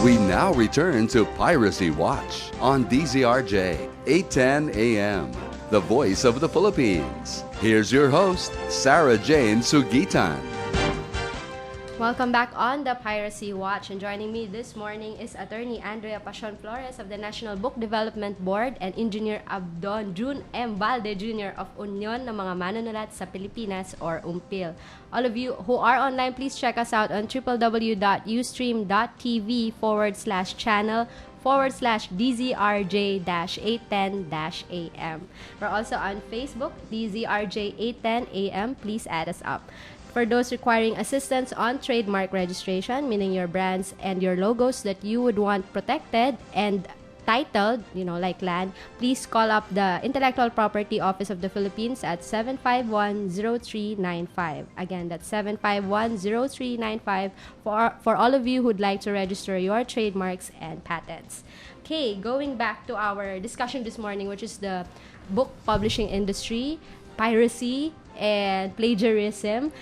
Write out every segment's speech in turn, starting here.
We now return to Piracy Watch on DZRJ 810 AM, the voice of the Philippines. Here's your host, Sarah Jane Sugitan. Welcome back on the Piracy Watch, and joining me this morning is Attorney Andrea Pasion Flores of the National Book Development Board and Engineer Abdon June M. Balde Jr. of Union ng mga Manunulat sa Pilipinas or UMPIL. All of you who are online, please check us out on www.ustream.tv/channel/DZRJ-810-AM. We're also on Facebook, DZRJ-810-AM. Please add us up. For those requiring assistance on trademark registration, meaning your brands and your logos that you would want protected and titled, like land, please call up the Intellectual Property Office of the Philippines at 751-0395. Again, that's 751-0395 for all of you who'd like to register your trademarks and patents. Okay, going back to our discussion this morning, which is the book publishing industry, piracy, and plagiarism.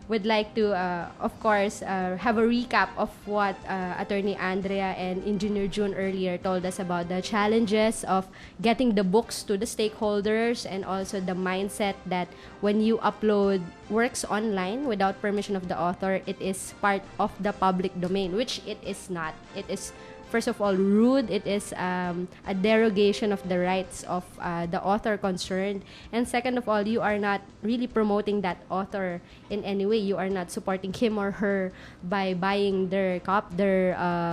Would like to, of course, have a recap of what Attorney Andrea and Engineer June earlier told us about the challenges of getting the books to the stakeholders, and also the mindset that when you upload works online without permission of the author, it is part of the public domain, which it is not. It is, first of all, rude. It is a derogation of the rights of the author concerned. And second of all, you are not really promoting that author in any way. You are not supporting him or her by buying their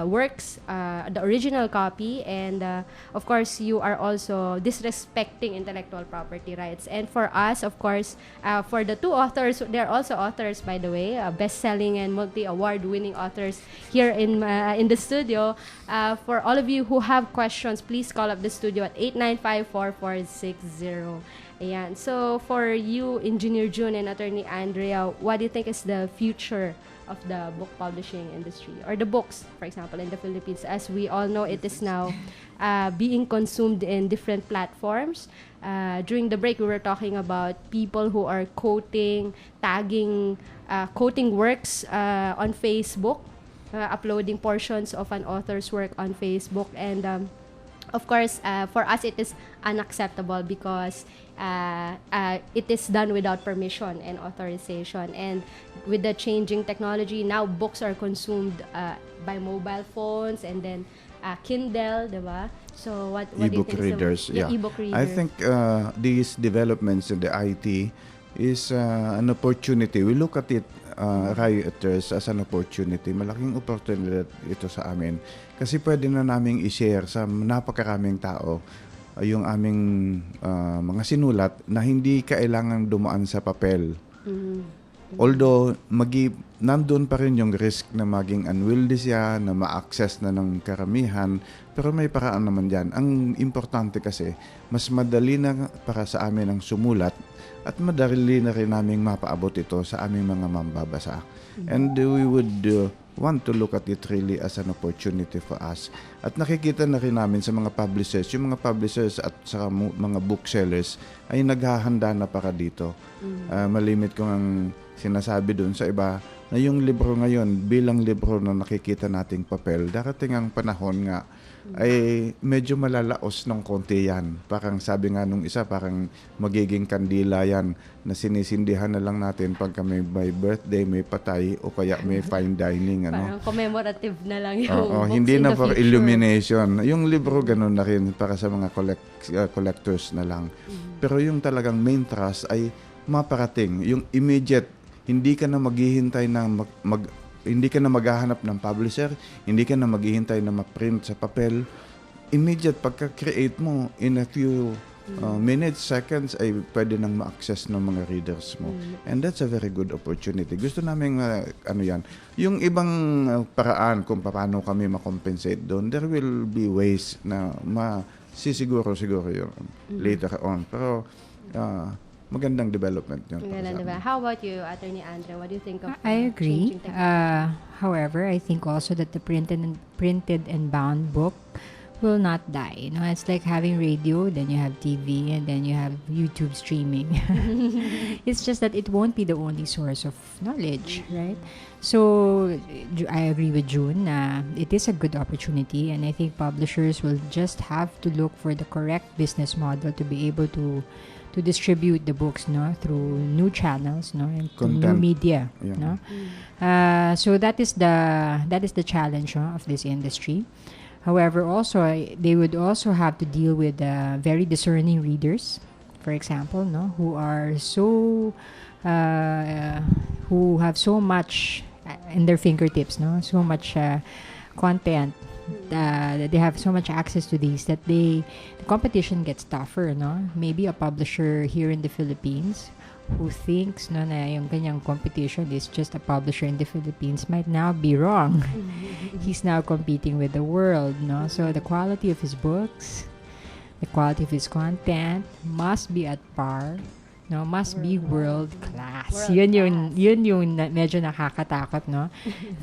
works, the original copy. And of course, you are also disrespecting intellectual property rights. And for us, of course, for the two authors, they're also authors, by the way, best-selling and multi-award-winning authors here in the studio. For all of you who have questions, please call up the studio at 895-4460. Ayan. So, for you, Engineer June and Attorney Andrea, what do you think is the future of the book publishing industry, or the books, for example, in the Philippines? As we all know, it is now being consumed in different platforms. During the break, we were talking about people who are quoting works on Facebook, uploading portions of an author's work on Facebook. And of course, for us, it is unacceptable because it is done without permission and authorization. And with the changing technology, now books are consumed by mobile phones and then Kindle, diba? So what do you think readers, is e-book readers? I think these developments in the IT is an opportunity. We look at it, writers, as an opportunity. Malaking opportunity ito sa amin. Kasi pwede na naming i-share sa napakaraming tao yung aming mga sinulat na hindi kailangang dumaan sa papel. Although, nandun pa rin yung risk na maging unwieldy siya, na ma-access na ng karamihan, pero may paraan naman dyan. Ang importante kasi, mas madali na para sa amin ang sumulat at madali na rin naming mapaabot ito sa aming mga mambabasa. And we would want to look at it really as an opportunity for us. At nakikita na rin namin sa mga publishers, yung mga publishers at sa mga booksellers ay naghahanda na para dito. Malimit ko ang sinasabi doon sa iba na yung libro ngayon, bilang libro na nakikita nating papel, darating ang panahon nga ay medyo malalaos ng konti yan. Parang sabi nga nung isa, parang magiging kandila yan na sinisindihan na lang natin pagka may birthday, may patay, o kaya may fine dining. Parang commemorative na lang yung books hindi in na the for future. illumination. Yung libro ganun na rin para sa mga collectors na lang. Pero yung talagang main thrust ay maparating. Yung immediate, hindi ka na maghihintay ng hindi ka na maghahanap ng publisher, hindi ka na maghihintay na ma-print sa papel. Immediate, pagka-create mo, in a few minutes, seconds, ay pwede nang ma-access ng mga readers mo. And that's a very good opportunity. Gusto namin, yan, yung ibang paraan kung paano kami ma-compensate doon, there will be ways na siguro yun later on. Pero, magandang development yun. How about you, Attorney Andrea? What do you think of I agree. changing technology? However, I think also that the printed and bound book will not die. It's like having radio, then you have TV, and then you have YouTube streaming. It's just that it won't be the only source of knowledge, right? So I agree with June. It is a good opportunity, and I think publishers will just have to look for the correct business model to be able to distribute the books, through new channels, and through new media, so that is the challenge of this industry. However, also they would also have to deal with very discerning readers, for example, who are so who have so much in their fingertips, so much content. They have so much access to these that the competition gets tougher, Maybe a publisher here in the Philippines who thinks na yung kanyang competition is just a publisher in the Philippines might now be wrong. He's now competing with the world, So the quality of his books, the quality of his content must be at par, must be world class. Yun yung medyo nakakatakot,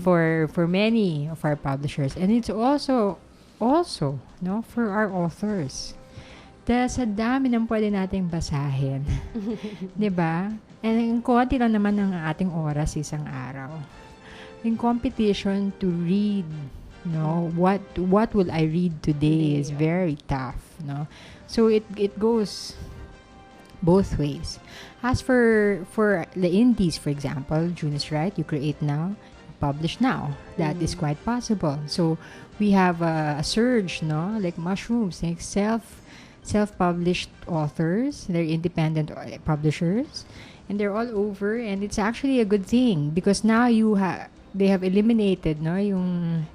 for many of our publishers. And it's also for our authors. Dahil sa dami ng pwede nating basahin. 'Di ba? And konti lang naman ang ating oras isang araw. Yung competition to read, what will I read today is very tough, So it goes both ways. As for the indies, for example, June is right, you create now, you publish now. That is quite possible. So we have a surge, like mushrooms, like self-published authors. They're independent publishers, and they're all over, and it's actually a good thing because now they have eliminated yung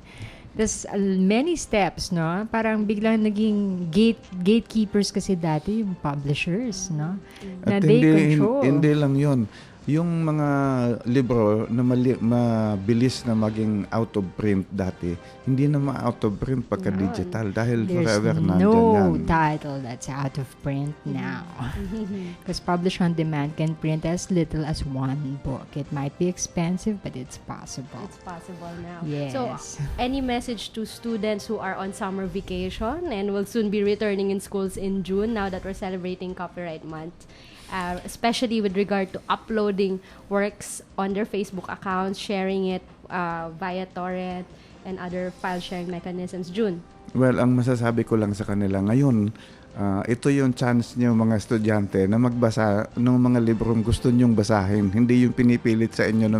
there's many steps, parang biglang naging gatekeepers kasi dati yung publishers, na At they control. Hindi lang yun. Yung mga libro na mabilis na maging out of print dati, hindi na ma-out of print pagka-digital dahil forever nandyan yan. There's no title that's out of print now. Because Publish on Demand can print as little as one book. It might be expensive, but it's possible. It's possible now. Yes. So, any message to students who are on summer vacation and will soon be returning in schools in June now that we're celebrating Copyright Month? Especially with regard to uploading works on their Facebook accounts, sharing it via torrent and other file sharing mechanisms. June? Well, ang masasabi ko lang sa kanila ngayon, ito yung chance niyo mga estudyante na magbasa ng mga librong gusto niyong basahin, hindi yung pinipilit sa inyo ng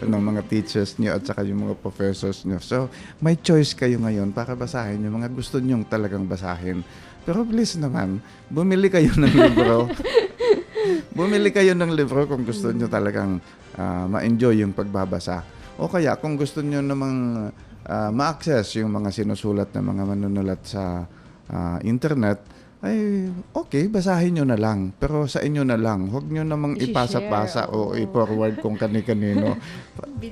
mga teachers niyo at saka yung mga professors niyo. So, may choice kayo ngayon para basahin yung mga gusto niyong talagang basahin. Pero please naman, bumili kayo ng libro. Bumili kayo ng libro kung gusto nyo talagang ma-enjoy yung pagbabasa. O kaya kung gusto nyo namang ma-access yung mga sinusulat ng mga manunulat sa internet, ay okay, basahin nyo na lang. Pero sa inyo na lang. Huwag nyo namang ipasa-pasa o i-forward kung kani-kanino.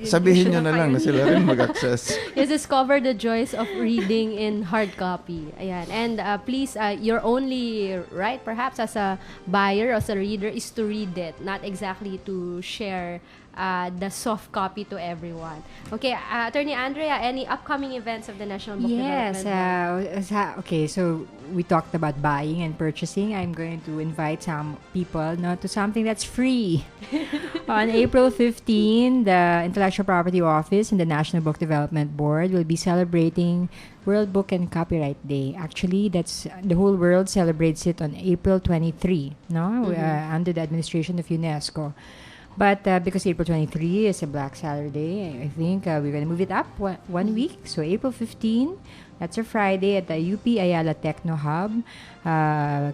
Sabihin nyo na lang na sila rin mag-access. Yes, discover the joys of reading in hard copy. Ayan. And please, your only right perhaps as a buyer or as a reader is to read it, not exactly to share the soft copy to everyone. Okay, Attorney Andrea, any upcoming events of the National Book Development? Okay, so we talked about buying and purchasing. I'm going to invite some people to something that's free. On April 15, the Intellectual Property Office and the National Book Development Board will be celebrating World Book and Copyright Day. Actually, that's the whole world celebrates it on April 23, under the administration of UNESCO. But because April 23 is a Black Saturday, I think we're going to move it up one week. So April 15, that's a Friday at the UP Ayala Techno Hub.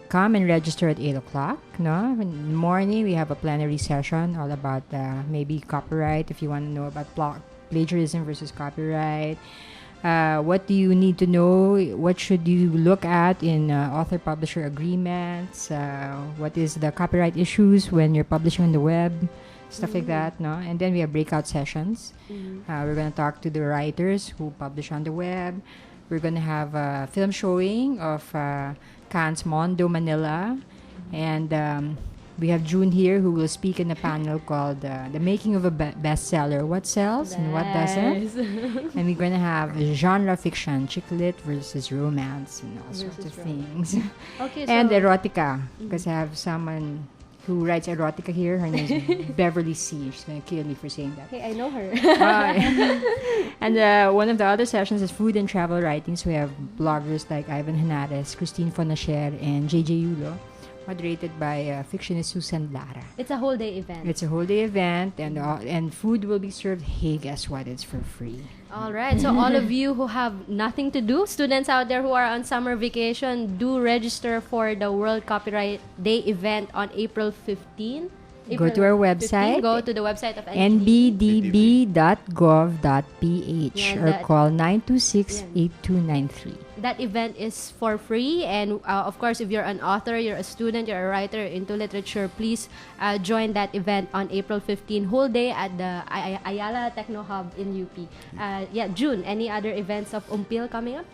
Come and register at 8 o'clock. In the morning, we have a plenary session all about maybe copyright, if you want to know about plagiarism versus copyright. What do you need to know? What should you look at in author-publisher agreements? What is the copyright issues when you're publishing on the web? Stuff like that, And then we have breakout sessions. We're going to talk to the writers who publish on the web. We're going to have a film showing of Cannes Mondo Manila. And We have June here who will speak in a panel called The Making of a Bestseller. What sells and what doesn't? And we're going to have genre fiction, chick lit versus romance and all sorts of things. Okay, And so erotica, because I have someone who writes erotica here. Her name is Beverly C. She's going to kill me for saying that. hey, I know her. And one of the other sessions is food and travel writing. So we have bloggers like Ivan Henares, Christine Fonacher, and JJ Yulo, moderated by fictionist Susan Lara. It's a whole day event. It's a whole day event, and food will be served. Hey, guess what? It's for free. All right. So all of you who have nothing to do, students out there who are on summer vacation, do register for the World Copyright Day event on April 15. Go to our website. Go to the website of NBD. nbdb.gov.ph Yeah, or call 926-8293. That event is for free, and of course, if you're an author, you're a student, you're a writer into literature, please join that event on April 15, whole day at the Ayala Techno Hub in UP. June, any other events of Umpil coming up?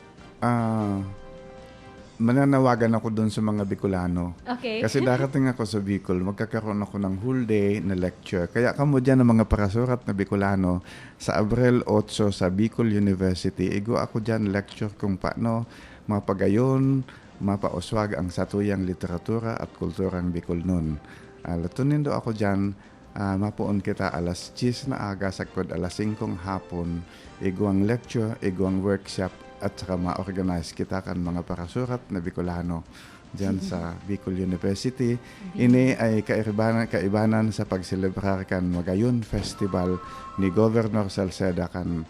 Mananawagan ako doon sa mga Bicolano. Okay. Kasi darating ako sa Bicol, magkakaroon ako ng whole day na lecture. Kaya kamo dyan ng mga parasurat na Bicolano, sa Abril 8 sa Bicol University, igo ako dyan lecture kung paano mapagayon, mapauswag ang satuyang literatura at kulturang Bicol nun. Latunin do ako dyan, mapuon kita alas 10 na aga, sakod alas 5 hapon, igo ang lecture, igo ang workshop, at saka ma-organize kita kan mga parasurat na Bicolano dyan sa Bicol University. Ini ay kaibanan sa pagselebrar kan Magayon Festival ni Governor Salceda kan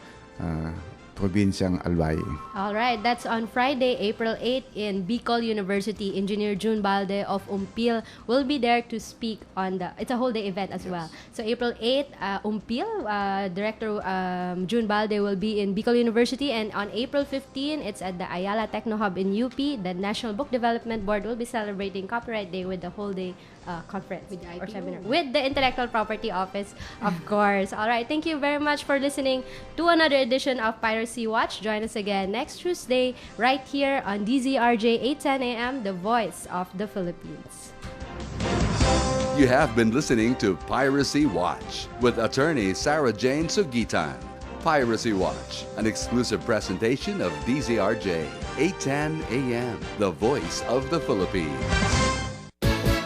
probinsyang Albay. All right, that's on Friday, April 8 in Bicol University. Engineer June Balde of Umpil will be there to speak on it's a whole day event as well. So April 8, Umpil, Director June Balde will be in Bicol University, and on April 15, it's at the Ayala Techno Hub in UP. The National Book Development Board will be celebrating Copyright Day with the whole day conference or seminar with the Intellectual Property Office, of course. All right, thank you very much for listening to another edition of Piracy Watch. Join us again next Tuesday right here on DZRJ 810 AM, the voice of the Philippines. You have been listening to Piracy Watch with attorney Sarah Jane Sugitan. Piracy Watch, an exclusive presentation of DZRJ 810 AM, the voice of the Philippines.